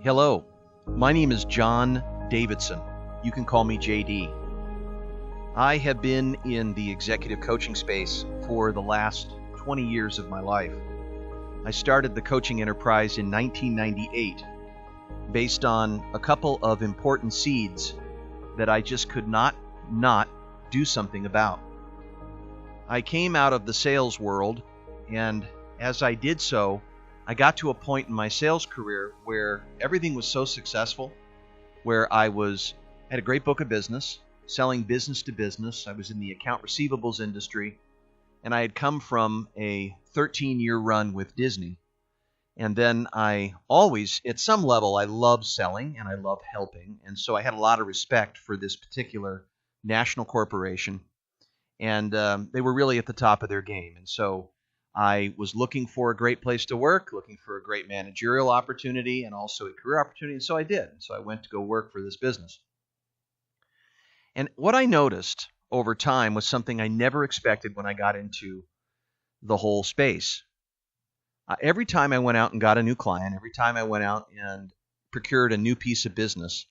Hello, my name is John Davidson. You can call me JD. I have been in the executive coaching space for the last 20 years of my life. I started the coaching enterprise in 1998 based on a couple of important seeds that I just could not do something about. I came out of the sales world, and as I did so, I got to a point in my sales career where everything was so successful, where I had a great book of business, selling business to business. I was in the account receivables industry, and I had come from a 13-year run with Disney. And then I always, at some level, I love selling and I love helping. And so I had a lot of respect for this particular national corporation. And they were really at the top of their game. And so I was looking for a great place to work, looking for a great managerial opportunity, and also a career opportunity. And so I did. So I went to go work for this business. And what I noticed over time was something I never expected when I got into the whole space. Every time I went out and got a new client, every time I went out and procured a new piece of business,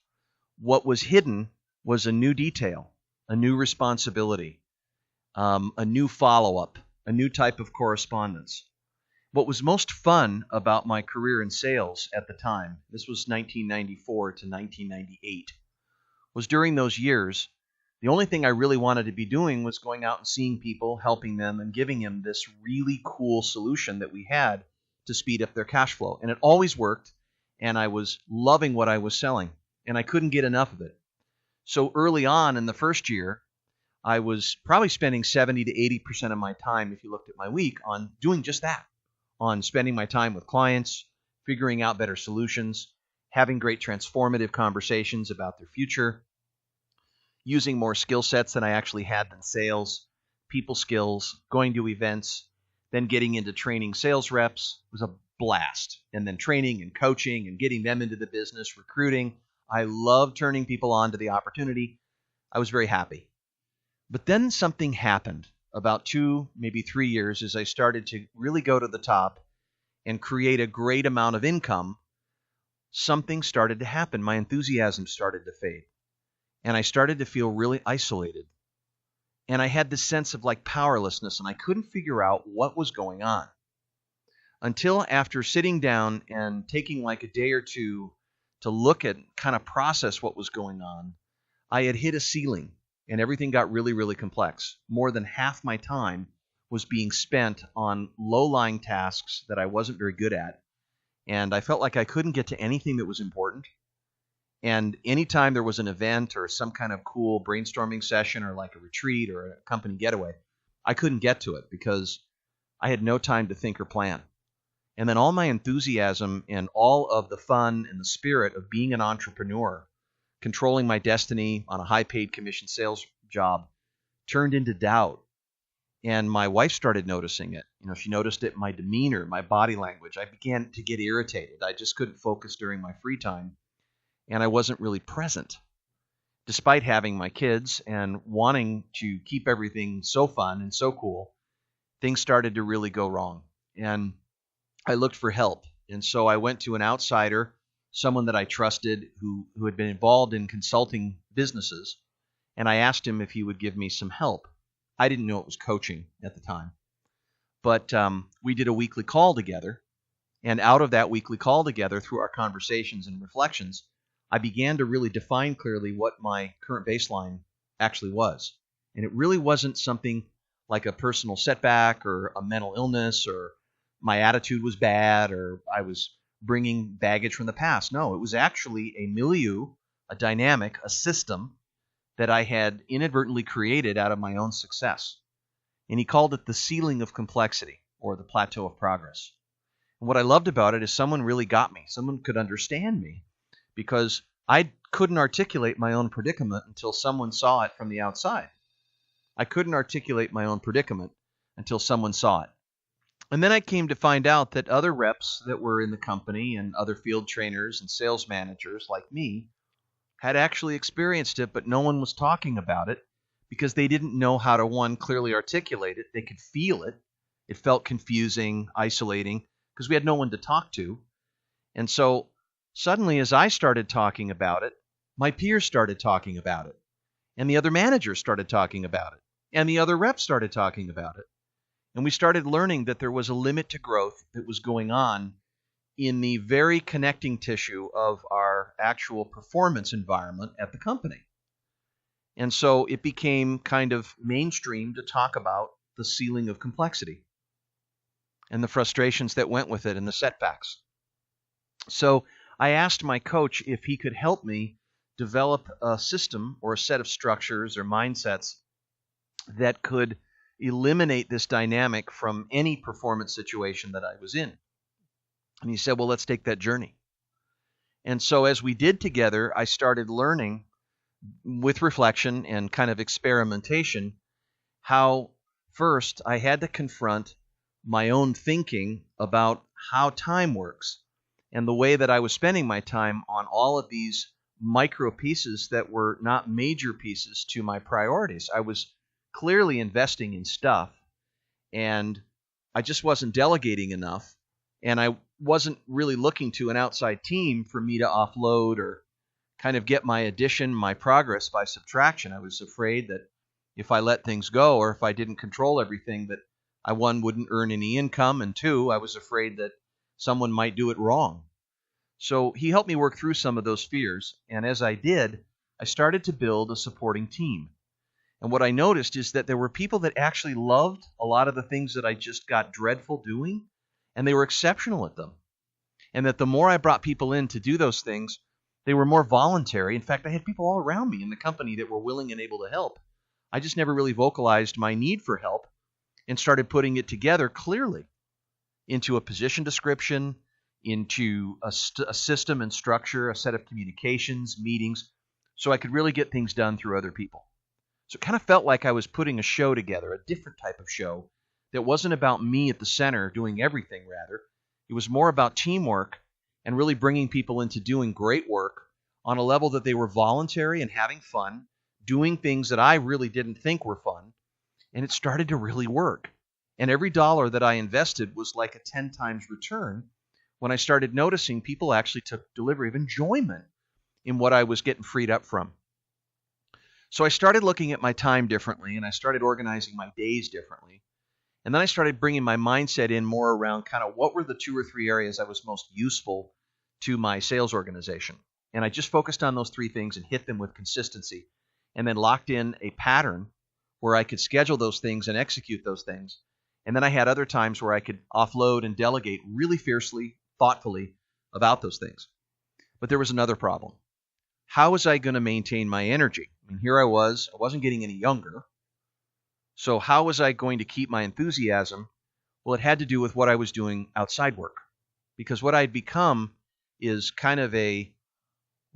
what was hidden was a new detail, a new responsibility, a new follow-up, a new type of correspondence. What was most fun about my career in sales at the time, this was 1994 to 1998, was during those years, the only thing I really wanted to be doing was going out and seeing people, helping them, and giving them this really cool solution that we had to speed up their cash flow. And it always worked, and I was loving what I was selling, and I couldn't get enough of it. So early on in the first year, I was probably spending 70 to 80% of my time, if you looked at my week, on doing just that, on spending my time with clients, figuring out better solutions, having great transformative conversations about their future, using more skill sets than I actually had in sales, people skills, going to events, then getting into training sales reps was a blast. And then training and coaching and getting them into the business, recruiting. I love turning people on to the opportunity. I was very happy. But then something happened about 2, maybe 3 years as I started to really go to the top and create a great amount of income. Something started to happen. My enthusiasm started to fade. And I started to feel really isolated. And I had this sense of powerlessness, and I couldn't figure out what was going on. Until after sitting down and taking a day or two to look at, kind of process what was going on, I had hit a ceiling. And everything got really, really complex. More than half my time was being spent on low-lying tasks that I wasn't very good at. And I felt like I couldn't get to anything that was important. And anytime there was an event or some kind of cool brainstorming session or a retreat or a company getaway, I couldn't get to it because I had no time to think or plan. And then all my enthusiasm and all of the fun and the spirit of being an entrepreneur, controlling my destiny on a high-paid commission sales job, turned into doubt. And my wife started noticing it. She noticed it in my demeanor, my body language. I began to get irritated. I just couldn't focus during my free time, and I wasn't really present. Despite having my kids and wanting to keep everything so fun and so cool, things started to really go wrong. And I looked for help. And so I went to an outsider, someone that I trusted who had been involved in consulting businesses, and I asked him if he would give me some help. I didn't know it was coaching at the time. But we did a weekly call together, and out of that weekly call together, through our conversations and reflections, I began to really define clearly what my current baseline actually was. And it really wasn't something like a personal setback or a mental illness or my attitude was bad or I was bringing baggage from the past. No, it was actually a milieu, a dynamic, a system that I had inadvertently created out of my own success. And he called it the ceiling of complexity or the plateau of progress. And what I loved about it is someone really got me. Someone could understand me because I couldn't articulate my own predicament until someone saw it from the outside. I couldn't articulate my own predicament until someone saw it. And then I came to find out that other reps that were in the company and other field trainers and sales managers like me had actually experienced it, but no one was talking about it because they didn't know how to, one, clearly articulate it. They could feel it. It felt confusing, isolating, because we had no one to talk to. And so Suddenly, as I started talking about it, my peers started talking about it, and the other managers started talking about it, and the other reps started talking about it. And we started learning that there was a limit to growth that was going on in the very connecting tissue of our actual performance environment at the company. And so it became kind of mainstream to talk about the ceiling of complexity and the frustrations that went with it and the setbacks. So I asked my coach if he could help me develop a system or a set of structures or mindsets that could eliminate this dynamic from any performance situation that I was in. And he said, well, let's take that journey. And so as we did together, I started learning with reflection and kind of experimentation how first I had to confront my own thinking about how time works and the way that I was spending my time on all of these micro pieces that were not major pieces to my priorities. I was clearly investing in stuff, and I just wasn't delegating enough, and I wasn't really looking to an outside team for me to offload or kind of get my addition, my progress by subtraction. I was afraid that if I let things go or if I didn't control everything, that I, one, wouldn't earn any income, and two, I was afraid that someone might do it wrong. So he helped me work through some of those fears, and as I did, I started to build a supporting team. And what I noticed is that there were people that actually loved a lot of the things that I just got dreadful doing, and they were exceptional at them. And that the more I brought people in to do those things, they were more voluntary. In fact, I had people all around me in the company that were willing and able to help. I just never really vocalized my need for help and started putting it together clearly into a position description, into a system and structure, a set of communications, meetings, so I could really get things done through other people. So it kind of felt like I was putting a show together, a different type of show that wasn't about me at the center doing everything, rather. It was more about teamwork and really bringing people into doing great work on a level that they were voluntary and having fun, doing things that I really didn't think were fun, and it started to really work. And every dollar that I invested was like a 10 times return when I started noticing people actually took delivery of enjoyment in what I was getting freed up from. So I started looking at my time differently, and I started organizing my days differently. And then I started bringing my mindset in more around kind of what were the 2 or 3 areas I was most useful to my sales organization. And I just focused on those 3 things and hit them with consistency, and then locked in a pattern where I could schedule those things and execute those things. And then I had other times where I could offload and delegate really fiercely, thoughtfully about those things. But there was another problem. How was I going to maintain my energy? I mean, here I wasn't getting any younger. So how was I going to keep my enthusiasm? Well, it had to do with what I was doing outside work. Because what I'd become is kind of I'm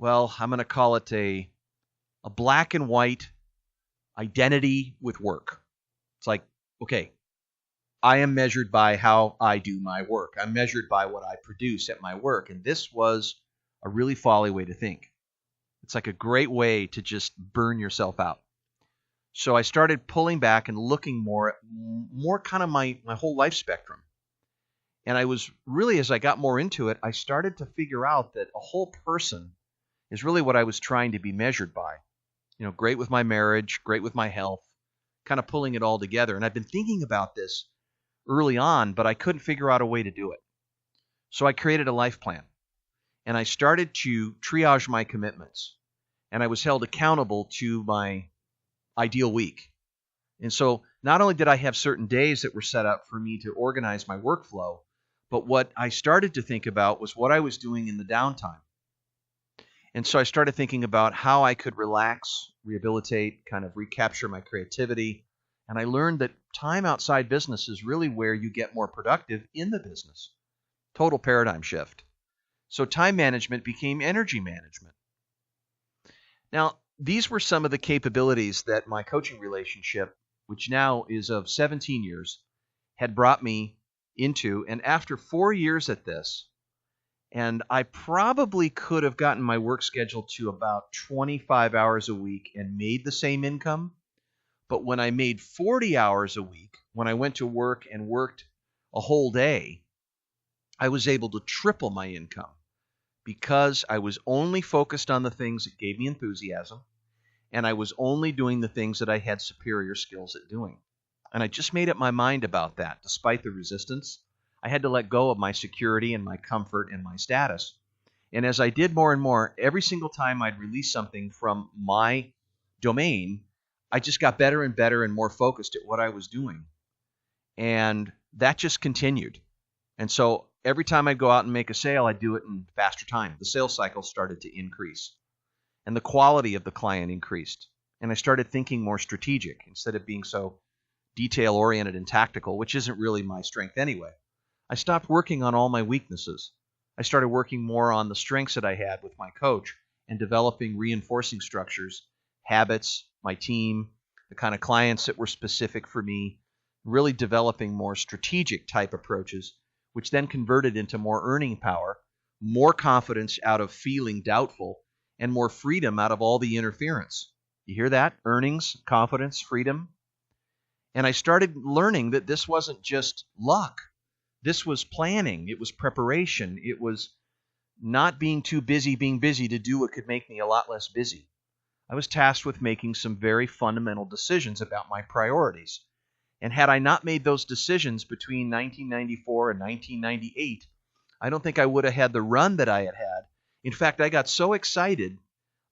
going to call it a black and white identity with work. It's like, okay, I am measured by how I do my work. I'm measured by what I produce at my work. And this was a really folly way to think. It's like a great way to just burn yourself out. So I started pulling back and looking more kind of my whole life spectrum. And I was really, as I got more into it, I started to figure out that a whole person is really what I was trying to be measured by. You know, great with my marriage, great with my health, kind of pulling it all together. And I've been thinking about this early on, but I couldn't figure out a way to do it. So I created a life plan, and I started to triage my commitments, and I was held accountable to my ideal week. And so not only did I have certain days that were set up for me to organize my workflow, but what I started to think about was what I was doing in the downtime. And so I started thinking about how I could relax, rehabilitate, kind of recapture my creativity. And I learned that time outside business is really where you get more productive in the business. Total paradigm shift. So time management became energy management. Now, these were some of the capabilities that my coaching relationship, which now is of 17 years, had brought me into. And after 4 years at this, and I probably could have gotten my work schedule to about 25 hours a week and made the same income. But when I made 40 hours a week, when I went to work and worked a whole day, I was able to triple my income because I was only focused on the things that gave me enthusiasm, and I was only doing the things that I had superior skills at doing. And I just made up my mind about that, despite the resistance. I had to let go of my security and my comfort and my status. And as I did more and more, every single time I'd release something from my domain, I just got better and better and more focused at what I was doing. And that just continued. And so every time I'd go out and make a sale, I'd do it in faster time. The sales cycle started to increase. And the quality of the client increased. And I started thinking more strategic instead of being so detail-oriented and tactical, which isn't really my strength anyway. I stopped working on all my weaknesses. I started working more on the strengths that I had with my coach and developing reinforcing structures, habits, my team, the kind of clients that were specific for me, really developing more strategic type approaches, which then converted into more earning power, more confidence out of feeling doubtful, and more freedom out of all the interference. You hear that? Earnings, confidence, freedom. And I started learning that this wasn't just luck. This was planning. It was preparation. It was not being too busy being busy to do what could make me a lot less busy. I was tasked with making some very fundamental decisions about my priorities. And had I not made those decisions between 1994 and 1998, I don't think I would have had the run that I had had. In fact, I got so excited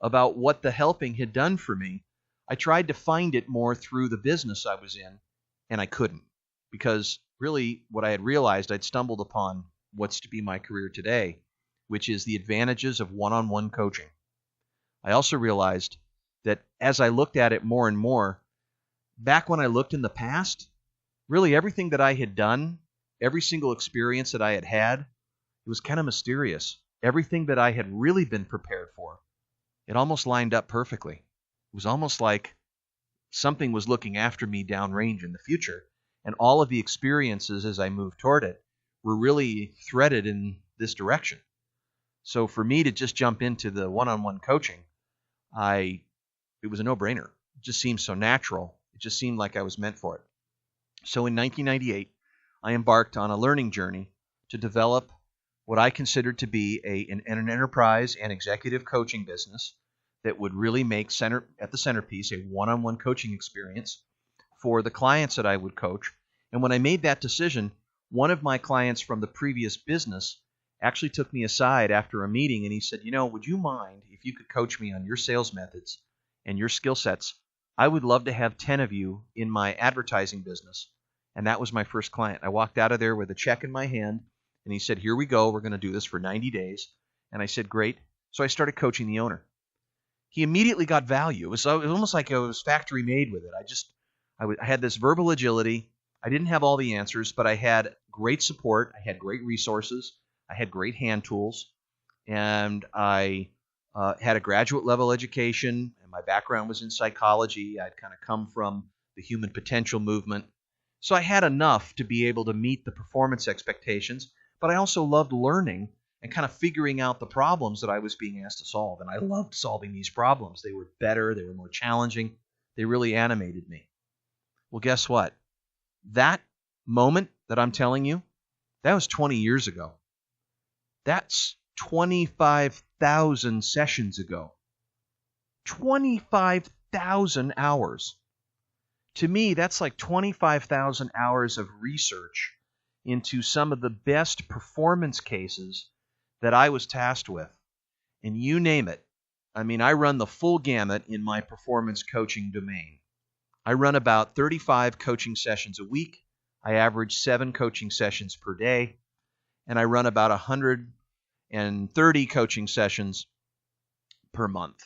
about what the helping had done for me, I tried to find it more through the business I was in, and I couldn't. Because really what I had realized, I'd stumbled upon what's to be my career today, which is the advantages of one-on-one coaching. I also realized that as I looked at it more and more, back when I looked in the past, really everything that I had done, every single experience that I had had, it was kind of mysterious. Everything that I had really been prepared for, it almost lined up perfectly. It was almost like something was looking after me downrange in the future, and all of the experiences as I moved toward it were really threaded in this direction. So for me to just jump into the one-on-one coaching, it was a no-brainer. It just seemed so natural. It just seemed like I was meant for it. So in 1998, I embarked on a learning journey to develop what I considered to be an enterprise and executive coaching business that would really make at the centerpiece a one-on-one coaching experience for the clients that I would coach. And when I made that decision, one of my clients from the previous business actually took me aside after a meeting and he said, would you mind if you could coach me on your sales methods and your skill sets? I would love to have 10 of you in my advertising business. And that was my first client. I walked out of there with a check in my hand and he said, here we go. We're going to do this for 90 days. And I said, great. So I started coaching the owner. He immediately got value. It was almost like I was factory made with it. I had this verbal agility. I didn't have all the answers, but I had great support. I had great resources. I had great hand tools. And I had a graduate level education. And my background was in psychology. I'd kind of come from the human potential movement. So I had enough to be able to meet the performance expectations. But I also loved learning and kind of figuring out the problems that I was being asked to solve. And I loved solving these problems. They were better. They were more challenging. They really animated me. Well, guess what? That moment that I'm telling you, that was 20 years ago. That's 25,000 sessions ago. 25,000 hours. To me, that's like 25,000 hours of research into some of the best performance cases that I was tasked with. And you name it. I mean, I run the full gamut in my performance coaching domain. I run about 35 coaching sessions a week. I average 7 coaching sessions per day. And I run about 130 coaching sessions per month.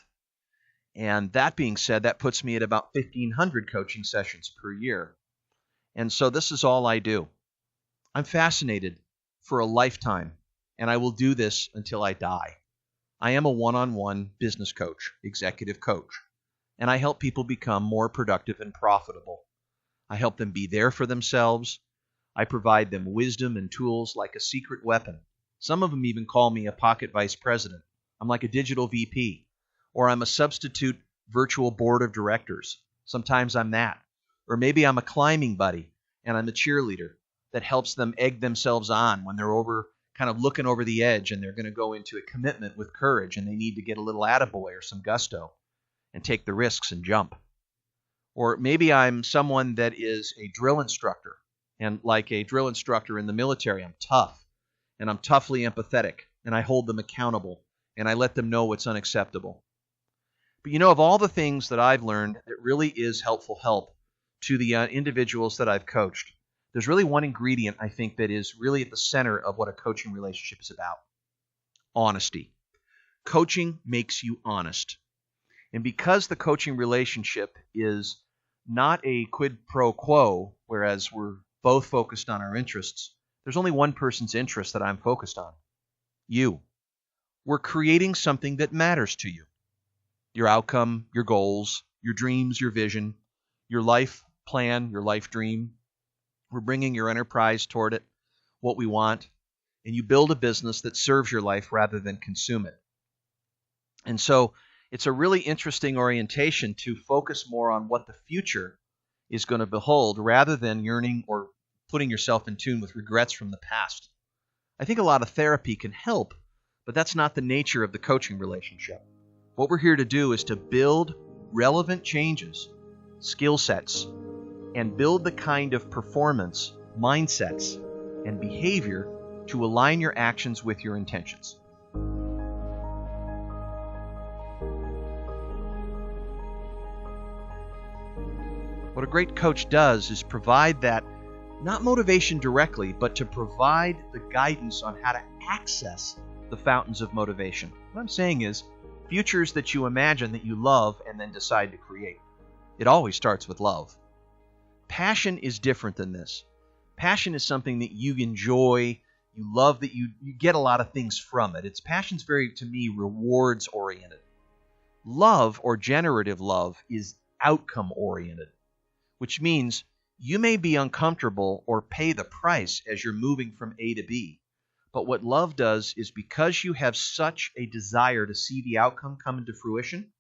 And that being said, that puts me at about 1,500 coaching sessions per year. And so this is all I do. I'm fascinated for a lifetime, and I will do this until I die. I am a one-on-one business coach, executive coach, and I help people become more productive and profitable. I help them be there for themselves. I provide them wisdom and tools like a secret weapon. Some of them even call me a pocket vice president. I'm like a digital VP, or I'm a substitute virtual board of directors. Sometimes I'm that. Or maybe I'm a climbing buddy, and I'm a cheerleader that helps them egg themselves on when they're kind of looking over the edge and they're going to go into a commitment with courage and they need to get a little attaboy or some gusto and take the risks and jump. Or maybe I'm someone that is a drill instructor, and like a drill instructor in the military, I'm tough and I'm toughly empathetic and I hold them accountable and I let them know what's unacceptable. But of all the things that I've learned that really is helpful help to the individuals that I've coached, there's really one ingredient I think that is really at the center of what a coaching relationship is about: honesty. Coaching makes you honest. And because the coaching relationship is not a quid pro quo, whereas we're both focused on our interests, there's only one person's interest that I'm focused on: you. We're creating something that matters to you. Your outcome, your goals, your dreams, your vision, your life plan, your life dream. We're bringing your enterprise toward it, what we want, and you build a business that serves your life rather than consume it. And so it's a really interesting orientation to focus more on what the future is going to behold rather than yearning or putting yourself in tune with regrets from the past. I think a lot of therapy can help, but that's not the nature of the coaching relationship. What we're here to do is to build relevant changes, skill sets, and build the kind of performance, mindsets, and behavior to align your actions with your intentions. What a great coach does is provide that, not motivation directly, but to provide the guidance on how to access the fountains of motivation. What I'm saying is, futures that you imagine that you love and then decide to create. It always starts with love. Passion is different than this. Passion is something that you enjoy, you love, that you get a lot of things from it. Passion's very, to me, rewards oriented. Love, or generative love, is outcome oriented, which means you may be uncomfortable or pay the price as you're moving from A to B. But what love does is, because you have such a desire to see the outcome come into fruition,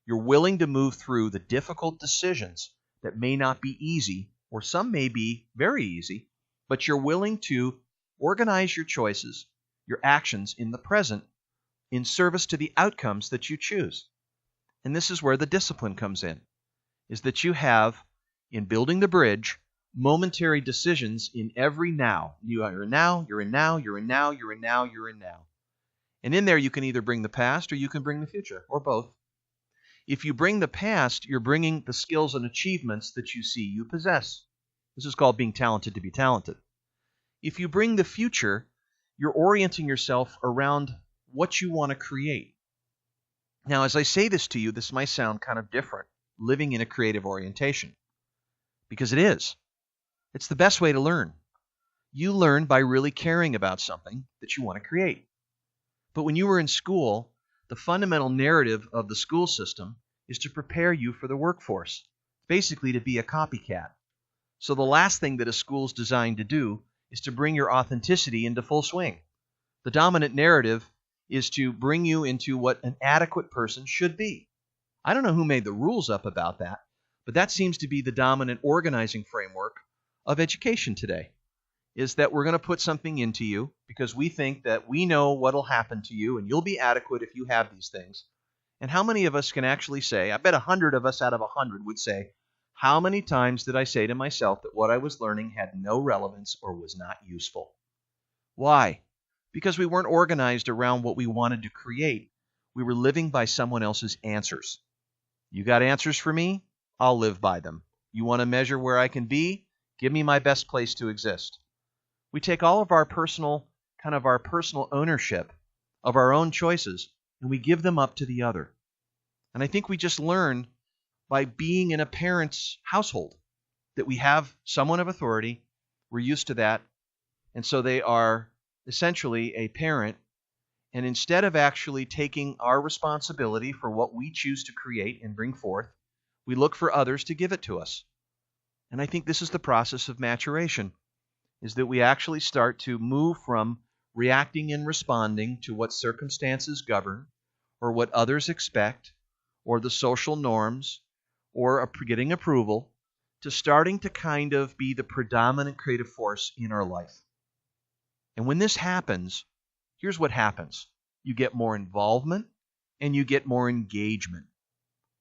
you're willing to move through the difficult decisions that may not be easy, or some may be very easy, but you're willing to organize your choices, your actions in the present, in service to the outcomes that you choose. And this is where the discipline comes in, is that you have, in building the bridge, momentary decisions in every now. You are in now, you're in now, you're in now, you're in now, you're in now. And in there you can either bring the past or you can bring the future, or both. If you bring the past, you're bringing the skills and achievements that you see you possess. This is called being talented to be talented. If you bring the future, you're orienting yourself around what you want to create. Now, as I say this to you, this might sound kind of different, living in a creative orientation, because it is. It's the best way to learn. You learn by really caring about something that you want to create. But when you were in school, the fundamental narrative of the school system is to prepare you for the workforce, basically to be a copycat. So the last thing that a school's designed to do is to bring your authenticity into full swing. The dominant narrative is to bring you into what an adequate person should be. I don't know who made the rules up about that, but that seems to be the dominant organizing framework of education today, is that we're going to put something into you because we think that we know what will happen to you and you'll be adequate if you have these things. And how many of us can actually say, I bet 100 of us out of 100 would say, how many times did I say to myself that what I was learning had no relevance or was not useful? Why? Because we weren't organized around what we wanted to create. We were living by someone else's answers. You got answers for me? I'll live by them. You want to measure where I can be? Give me my best place to exist. We take all of our personal ownership of our own choices and we give them up to the other. And I think we just learn by being in a parent's household that we have someone of authority. We're used to that. And so they are essentially a parent. And instead of actually taking our responsibility for what we choose to create and bring forth, we look for others to give it to us. And I think this is the process of maturation, is that we actually start to move from reacting and responding to what circumstances govern, or what others expect, or the social norms, or getting approval, to starting to kind of be the predominant creative force in our life. And when this happens, here's what happens. You get more involvement and you get more engagement.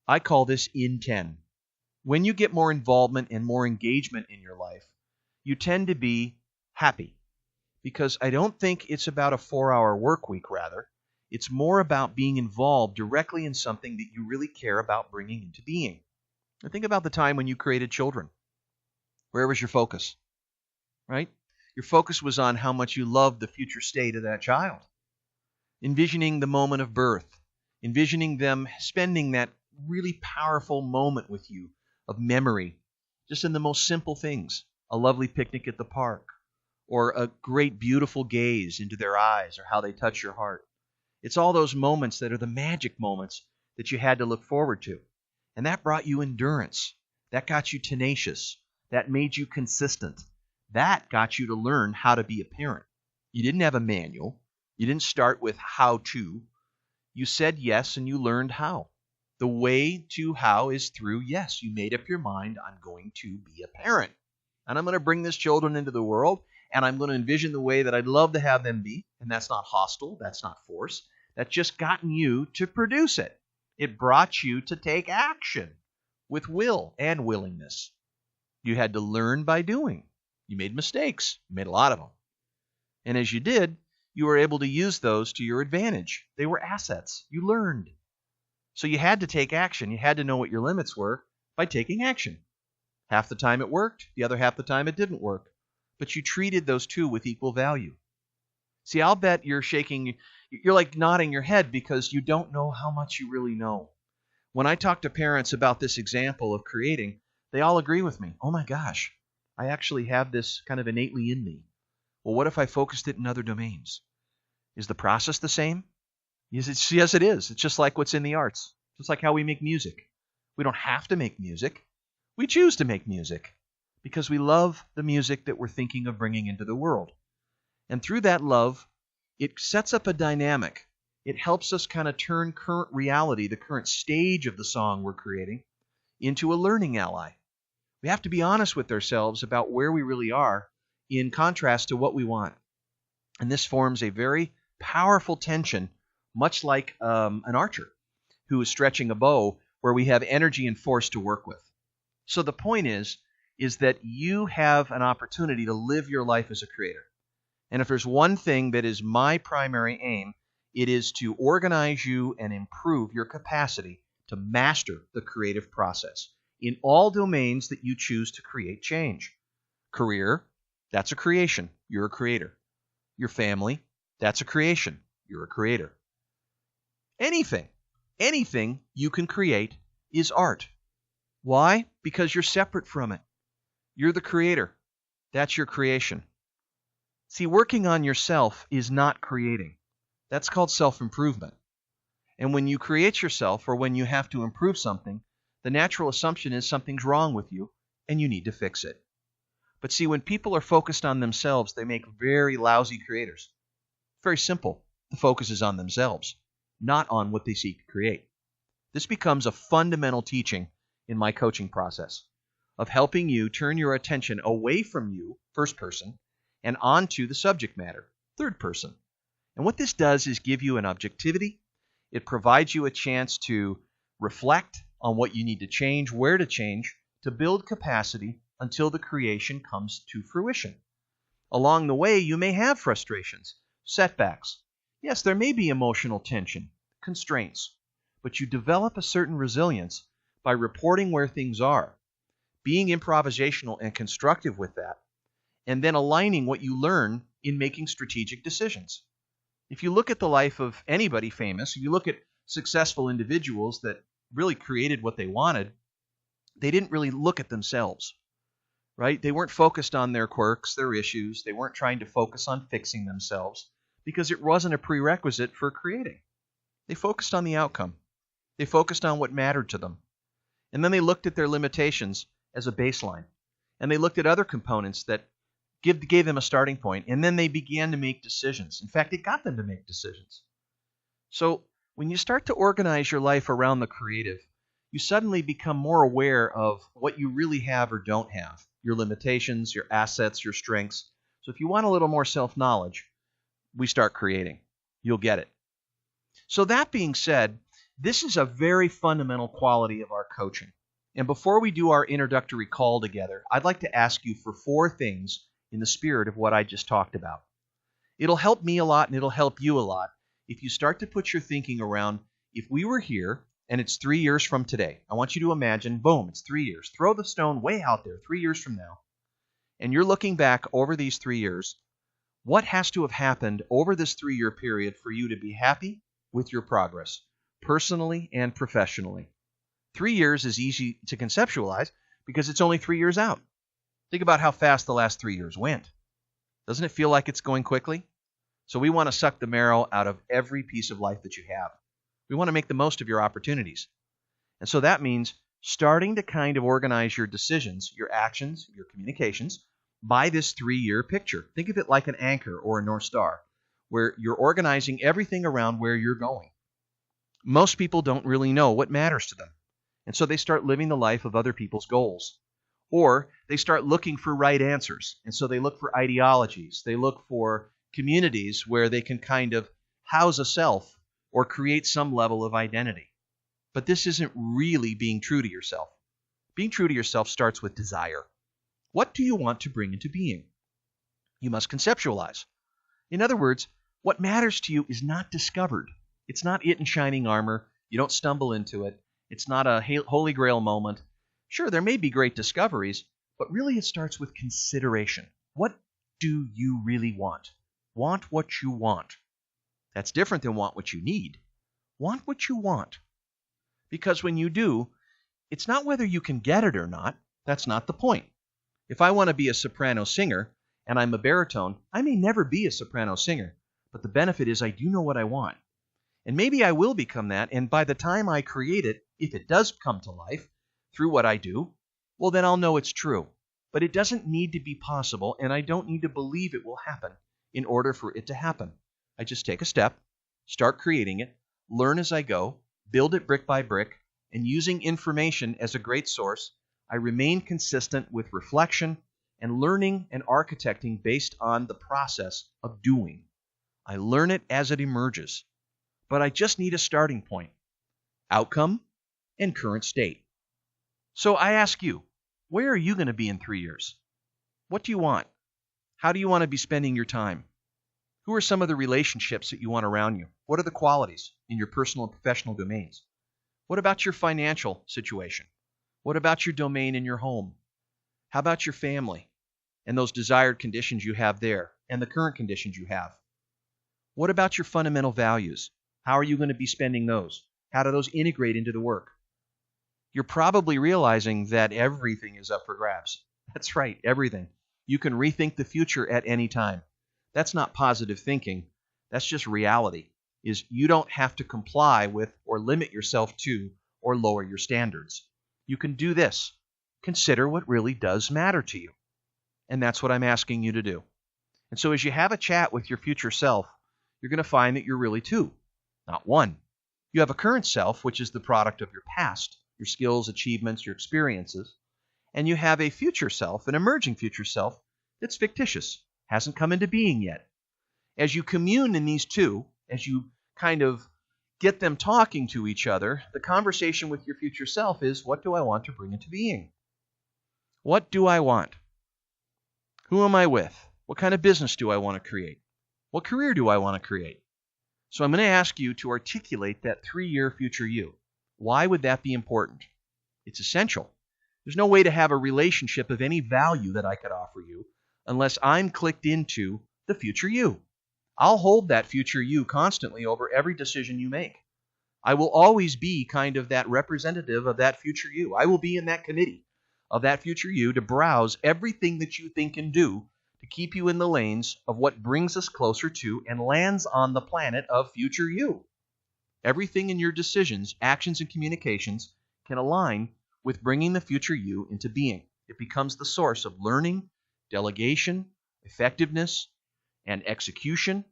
I call this in 10. When you get more involvement and more engagement in your life, you tend to be happy. Because I don't think it's about a 4-hour work week, rather. It's more about being involved directly in something that you really care about bringing into being. Now think about the time when you created children. Where was your focus? Right? Your focus was on how much you loved the future state of that child. Envisioning the moment of birth. Envisioning them spending that really powerful moment with you of memory, just in the most simple things. A lovely picnic at the park, or a great, beautiful gaze into their eyes, or how they touch your heart. It's all those moments that are the magic moments that you had to look forward to. And that brought you endurance. That got you tenacious. That made you consistent. That got you to learn how to be a parent. You didn't have a manual. You didn't start with how to. You said yes and you learned how. The way to how is through yes. You made up your mind, I'm going to be a parent. And I'm going to bring these children into the world, and I'm going to envision the way that I'd love to have them be. And that's not hostile. That's not force. That's just gotten you to produce it. It brought you to take action with will and willingness. You had to learn by doing. You made mistakes. You made a lot of them. And as you did, you were able to use those to your advantage. They were assets. You learned. So you had to take action. You had to know what your limits were by taking action. Half the time it worked. The other half the time it didn't work. But you treated those two with equal value. See, I'll bet you're like nodding your head because you don't know how much you really know. When I talk to parents about this example of creating, they all agree with me. Oh my gosh, I actually have this kind of innately in me. Well, what if I focused it in other domains? Is the process the same? Yes, it is. It's just like what's in the arts. Just like how we make music. We don't have to make music. We choose to make music because we love the music that we're thinking of bringing into the world. And through that love, it sets up a dynamic. It helps us kind of turn current reality, the current stage of the song we're creating, into a learning ally. We have to be honest with ourselves about where we really are in contrast to what we want. And this forms a very powerful tension, much like an archer who is stretching a bow where we have energy and force to work with. So the point is that you have an opportunity to live your life as a creator. And if there's one thing that is my primary aim, it is to organize you and improve your capacity to master the creative process in all domains that you choose to create change. Career, that's a creation. You're a creator. Your family, that's a creation. You're a creator. Anything you can create is art. Why? Because you're separate from it. You're the creator. That's your creation. See, working on yourself is not creating. That's called self-improvement. And when you create yourself or when you have to improve something, the natural assumption is something's wrong with you and you need to fix it. But see, when people are focused on themselves, they make very lousy creators. Very simple. The focus is on themselves, not on what they seek to create. This becomes a fundamental teaching in my coaching process of helping you turn your attention away from you, first person, and onto the subject matter, third person. And what this does is give you an objectivity. It provides you a chance to reflect on what you need to change, where to change, to build capacity until the creation comes to fruition. Along the way, you may have frustrations, setbacks. Yes, there may be emotional tension, constraints, but you develop a certain resilience by reporting where things are, being improvisational and constructive with that, and then aligning what you learn in making strategic decisions. If you look at the life of anybody famous, if you look at successful individuals that really created what they wanted, they didn't really look at themselves, right? They weren't focused on their quirks, their issues. They weren't trying to focus on fixing themselves because it wasn't a prerequisite for creating. They focused on the outcome. They focused on what mattered to them. And then they looked at their limitations as a baseline. And they looked at other components that gave them a starting point, and then they began to make decisions. In fact, it got them to make decisions. So when you start to organize your life around the creative, you suddenly become more aware of what you really have or don't have, your limitations, your assets, your strengths, So if you want a little more self-knowledge, we start creating. You'll get it. So that being said, this is a very fundamental quality of our coaching. And before we do our introductory call together, I'd like to ask you for 4 things in the spirit of what I just talked about. It'll help me a lot and it'll help you a lot if you start to put your thinking around, if we were here and it's 3 years from today. I want you to imagine, boom, it's 3 years. Throw the stone way out there, 3 years from now. And you're looking back over these 3 years. What has to have happened over this 3-year period for you to be happy with your progress, personally and professionally? 3 years is easy to conceptualize because it's only 3 years out. Think about how fast the last 3 years went. Doesn't it feel like it's going quickly? So we want to suck the marrow out of every piece of life that you have. We want to make the most of your opportunities. And so that means starting to kind of organize your decisions, your actions, your communications by this 3-year picture. Think of it like an anchor or a North Star, where you're organizing everything around where you're going. Most people don't really know what matters to them. And so they start living the life of other people's goals. Or they start looking for right answers. And so they look for ideologies. They look for communities where they can kind of house a self or create some level of identity. But this isn't really being true to yourself. Being true to yourself starts with desire. What do you want to bring into being? You must conceptualize. In other words, what matters to you is not discovered. It's not it in shining armor. You don't stumble into it. It's not a holy grail moment. Sure, there may be great discoveries, but really it starts with consideration. What do you really want? Want what you want. That's different than want what you need. Want what you want. Because when you do, it's not whether you can get it or not. That's not the point. If I want to be a soprano singer and I'm a baritone, I may never be a soprano singer, but the benefit is I do know what I want. And maybe I will become that, and by the time I create it, if it does come to life through what I do, well, then I'll know it's true. But it doesn't need to be possible, and I don't need to believe it will happen in order for it to happen. I just take a step, start creating it, learn as I go, build it brick by brick, and using information as a great source, I remain consistent with reflection and learning and architecting based on the process of doing. I learn it as it emerges, but I just need a starting point, outcome, and current state. So I ask you, where are you going to be in 3 years? What do you want? How do you want to be spending your time? Who are some of the relationships that you want around you? What are the qualities in your personal and professional domains? What about your financial situation? What about your domain in your home? How about your family and those desired conditions you have there and the current conditions you have? What about your fundamental values? How are you going to be spending those? How do those integrate into the work? You're probably realizing that everything is up for grabs. That's right, everything. You can rethink the future at any time. That's not positive thinking. That's just reality. Is you don't have to comply with or limit yourself to or lower your standards. You can do this. Consider what really does matter to you. And that's what I'm asking you to do. And so as you have a chat with your future self, you're going to find that you're really 2, not 1. You have a current self, which is the product of your past, your skills, achievements, your experiences. And you have a future self, an emerging future self, that's fictitious, hasn't come into being yet. As you commune in these 2, as you kind of get them talking to each other, the conversation with your future self is, what do I want to bring into being? What do I want? Who am I with? What kind of business do I want to create? What career do I want to create? So I'm going to ask you to articulate that 3-year future you. Why would that be important? It's essential. There's no way to have a relationship of any value that I could offer you unless I'm clicked into the future you. I'll hold that future you constantly over every decision you make. I will always be kind of that representative of that future you. I will be in that committee of that future you to browse everything that you think and do to keep you in the lanes of what brings us closer to and lands on the planet of future you. Everything in your decisions, actions, and communications can align with bringing the future you into being. It becomes the source of learning, delegation, effectiveness, and execution,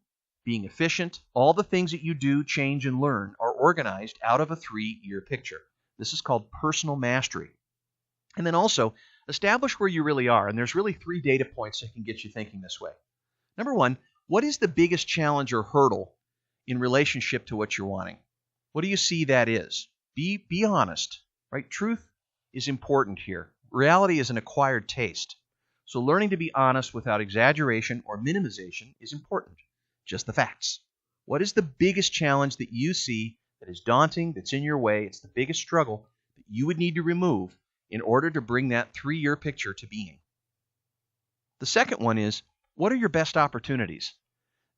being efficient. All the things that you do, change, and learn are organized out of a 3-year picture. This is called personal mastery. And then also, Establish where you really are, and there's really 3 data points that can get you thinking this way. Number 1, what is the biggest challenge or hurdle in relationship to what you're wanting? What do you see that is? Be honest, right? Truth is important here. Reality is an acquired taste. So learning to be honest without exaggeration or minimization is important. Just the facts. What is the biggest challenge that you see that is daunting, that's in your way? It's the biggest struggle that you would need to remove in order to bring that 3-year picture to being. The second one is, what are your best opportunities?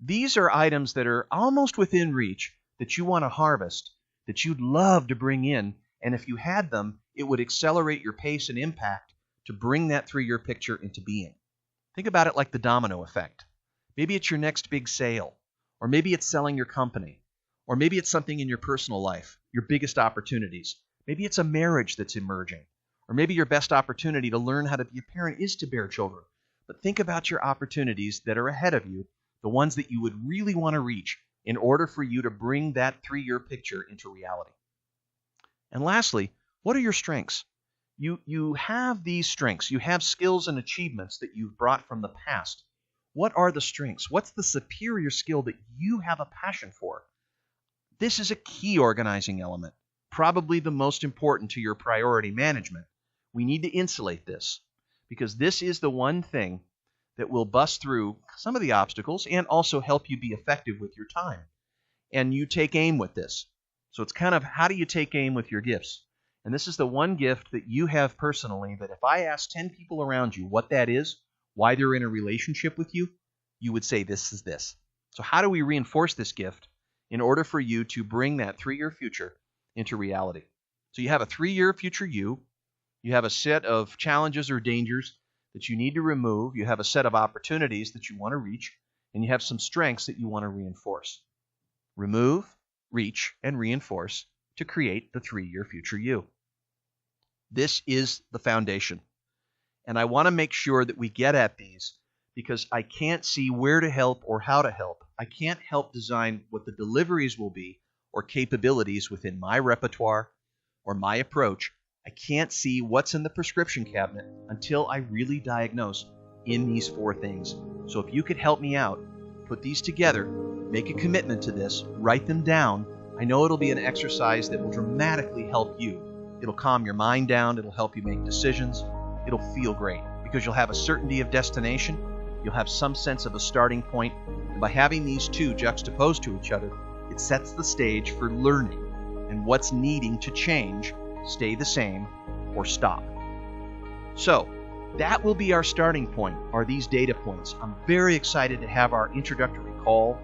These are items that are almost within reach that you want to harvest, that you'd love to bring in, and if you had them, it would accelerate your pace and impact to bring that 3-year picture into being. Think about it like the domino effect. Maybe it's your next big sale, or maybe it's selling your company, or maybe it's something in your personal life, your biggest opportunities. Maybe it's a marriage that's emerging, or maybe your best opportunity to learn how to be a parent is to bear children. But think about your opportunities that are ahead of you, the ones that you would really want to reach in order for you to bring that 3-year picture into reality. And lastly, what are your strengths? You have these strengths. You have skills and achievements that you've brought from the past. What are the strengths? What's the superior skill that you have a passion for? This is a key organizing element, probably the most important to your priority management. We need to insulate this because this is the one thing that will bust through some of the obstacles and also help you be effective with your time. And you take aim with this. So it's kind of, how do you take aim with your gifts? And this is the one gift that you have personally that if I ask 10 people around you what that is, why they're in a relationship with you, you would say this is this. So how do we reinforce this gift in order for you to bring that 3-year future into reality? So you have a 3-year future you have a set of challenges or dangers that you need to remove, you have a set of opportunities that you want to reach, and you have some strengths that you want to reinforce. Remove, reach, and reinforce to create the 3-year future you. This is the foundation. And I want to make sure that we get at these because I can't see where to help or how to help. I can't help design what the deliveries will be or capabilities within my repertoire or my approach. I can't see what's in the prescription cabinet until I really diagnose in these 4 things. So if you could help me out, put these together, make a commitment to this, write them down. I know it'll be an exercise that will dramatically help you. It'll calm your mind down. It'll help you make decisions. It'll feel great because you'll have a certainty of destination. You'll have some sense of a starting point. And by having these 2 juxtaposed to each other, it sets the stage for learning and what's needing to change, stay the same, or stop. So that will be our starting point, are these data points. I'm very excited to have our introductory call,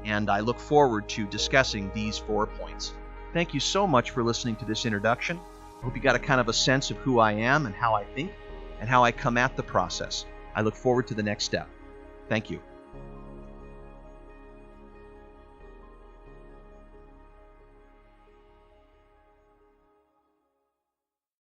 and I look forward to discussing these 4 points. Thank you so much for listening to this introduction. I hope you got a kind of a sense of who I am and how I think and how I come at the process. I look forward to the next step. Thank you.